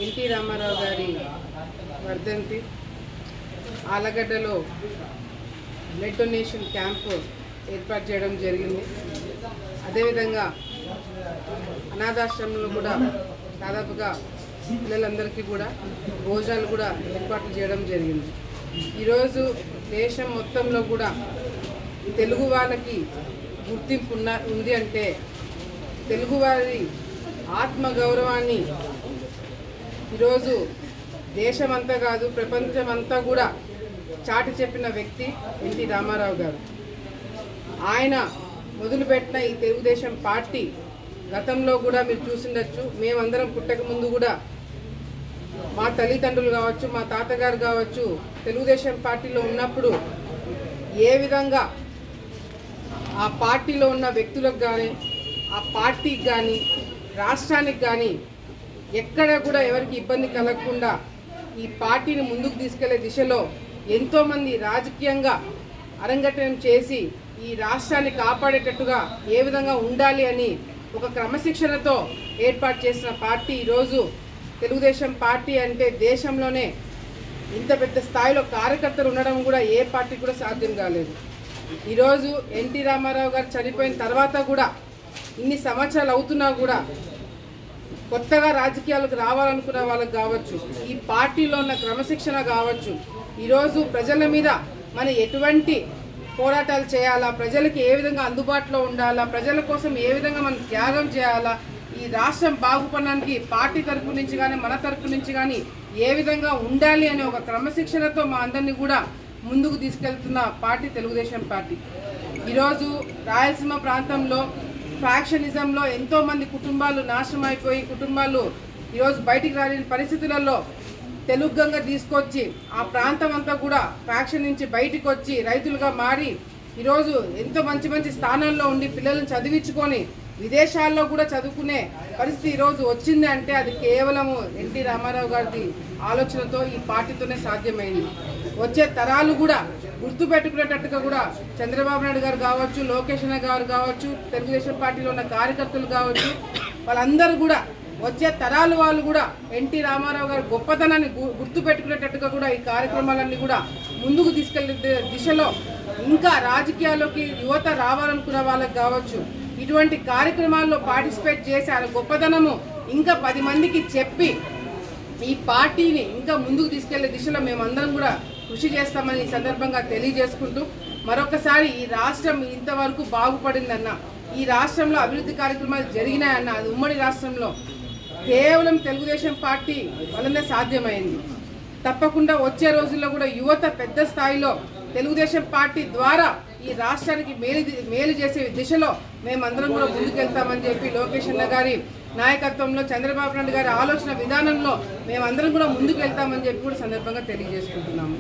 NT Ramarao గారి వర్ధంతి ఆలగడ్డలో blood donation camp ఏర్పాటు చేయడం జరిగింది. అదేవిధంగా అనాథాశ్రమంలో కూడా దాదాపుగా పిల్లలందరికీ కూడా భోజనాలు కూడా ఏర్పాట్లు చేయడం జరిగింది. ఈరోజు దేశం మొత్తంలో కూడా తెలుగు వాళ్ళకి గుర్తింపు ఉంది అంటే తెలుగువారి ఆత్మగౌరవాన్ని ఈరోజు దేశమంతా కాదు ప్రపంచమంతా కూడా చాటి చెప్పిన వ్యక్తి ఎన్టీ రామారావు గారు. ఆయన మొదలుపెట్టిన ఈ తెలుగుదేశం పార్టీ గతంలో కూడా మీరు చూసిండొచ్చు. మేమందరం పుట్టక ముందు కూడా మా తల్లిదండ్రులు కావచ్చు, మా తాతగారు కావచ్చు, తెలుగుదేశం పార్టీలో ఉన్నప్పుడు ఏ విధంగా ఆ పార్టీలో ఉన్న వ్యక్తులకు కానీ, ఆ పార్టీకి కానీ, రాష్ట్రానికి కానీ ఎక్కడ కూడా ఎవరికి ఇబ్బంది కలగకుండా ఈ పార్టీని ముందుకు తీసుకెళ్లే దిశలో ఎంతోమంది రాజకీయంగా అరంగేట్రం చేసి ఈ రాష్ట్రాన్ని కాపాడేటట్టుగా ఏ విధంగా ఉండాలి అని ఒక క్రమశిక్షణతో ఏర్పాటు చేసిన పార్టీ ఈరోజు తెలుగుదేశం పార్టీ. అంటే దేశంలోనే ఇంత పెద్ద స్థాయిలో కార్యకర్తలు ఉండడం కూడా ఏ పార్టీ కూడా సాధ్యం కాలేదు. ఈరోజు ఎన్టీ రామారావు గారు చనిపోయిన తర్వాత కూడా ఇన్ని సంవత్సరాలు అవుతున్నా కూడా కొత్తగా రాజకీయాలకు రావాలనుకున్న వాళ్ళకు కావచ్చు, ఈ పార్టీలో ఉన్న క్రమశిక్షణ కావచ్చు, ఈరోజు ప్రజల మీద మనం ఎటువంటి పోరాటాలు చేయాలా, ప్రజలకు ఏ విధంగా అందుబాటులో ఉండాలా, ప్రజల కోసం ఏ విధంగా మనం త్యాగం చేయాలా, ఈ రాష్ట్రం బాగుపడడానికి పార్టీ తరపు నుంచి కానీ మన తరపు నుంచి కానీ ఏ విధంగా ఉండాలి అనే ఒక క్రమశిక్షణతో మా అందరినీ కూడా ముందుకు తీసుకెళ్తున్న పార్టీ తెలుగుదేశం పార్టీ. ఈరోజు రాయలసీమ ప్రాంతంలో ఫ్యాక్షనిజంలో ఎంతోమంది కుటుంబాలు నాశనం అయిపోయి కుటుంబాలు ఈరోజు బయటికి రాలేని పరిస్థితులలో తెలుగు గంగ తీసుకొచ్చి ఆ ప్రాంతం అంతా కూడా ఫ్యాక్షన్ నుంచి బయటికి వచ్చి రైతులుగా మారి ఈరోజు ఎంతో మంచి మంచి స్థానాల్లో ఉండి పిల్లలను చదివించుకొని విదేశాల్లో కూడా చదువుకునే పరిస్థితి ఈరోజు వచ్చింది అంటే అది కేవలము ఎన్టీ రామారావు గారి ఆలోచనతో ఈ పార్టీతోనే సాధ్యమైంది. వచ్చే తరాలు కూడా గుర్తుపెట్టుకునేటట్టుగా కూడా చంద్రబాబు నాయుడు గారు కావచ్చు, లోకేష్ గారు కావచ్చు, తెలుగుదేశం పార్టీలో ఉన్న కార్యకర్తలు కావచ్చు, వాళ్ళందరూ కూడా వచ్చే తరాల వాళ్ళు కూడా ఎన్టీ రామారావు గారి గొప్పతనాన్ని గుర్తుపెట్టుకునేటట్టుగా కూడా ఈ కార్యక్రమాలన్నీ కూడా ముందుకు తీసుకెళ్లే దిశలో ఇంకా రాజకీయాల్లోకి యువత రావాలనుకున్న వాళ్ళకి కావచ్చు, ఇటువంటి కార్యక్రమాల్లో పార్టిసిపేట్ చేసి ఆ గొప్పతనము ఇంకా 10 మందికి చెప్పి ఈ పార్టీని ఇంకా ముందుకు తీసుకెళ్లే దిశలో మేమందరం కూడా కృషి చేస్తామని ఈ సందర్భంగా తెలియజేసుకుంటూ మరొకసారి ఈ రాష్ట్రం ఇంతవరకు బాగుపడిందన్న, ఈ రాష్ట్రంలో అభివృద్ధి కార్యక్రమాలు జరిగినాయన్న అది ఉమ్మడి రాష్ట్రంలో కేవలం తెలుగుదేశం పార్టీ వల్లనే సాధ్యమైంది. తప్పకుండా వచ్చే రోజుల్లో కూడా యువత పెద్ద స్థాయిలో తెలుగుదేశం పార్టీ ద్వారా ఈ రాష్ట్రానికి మేలు చేసే దిశలో మేమందరం కూడా ముందుకెళ్తామని చెప్పి లోకేష్ గారి నాయకత్వంలో చంద్రబాబు నాయుడు గారి ఆలోచన విధానంలో మేమందరం కూడా ముందుకు వెళ్తామని చెప్పి కూడా సందర్భంగా తెలియజేసుకుంటున్నాము.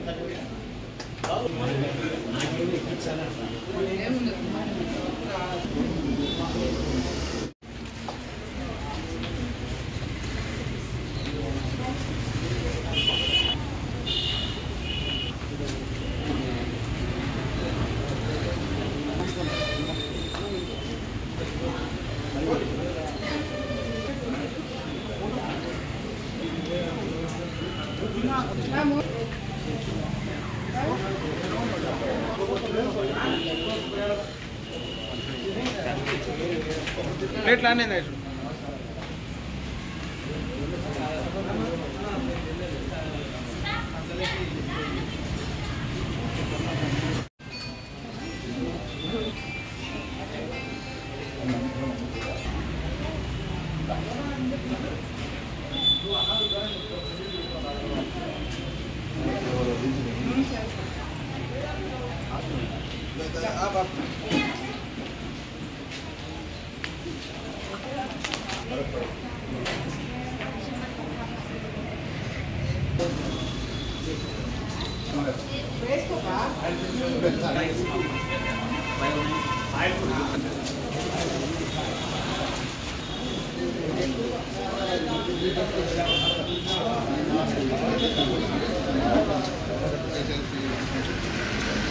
प्लेट लाने ना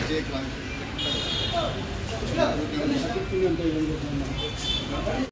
Jake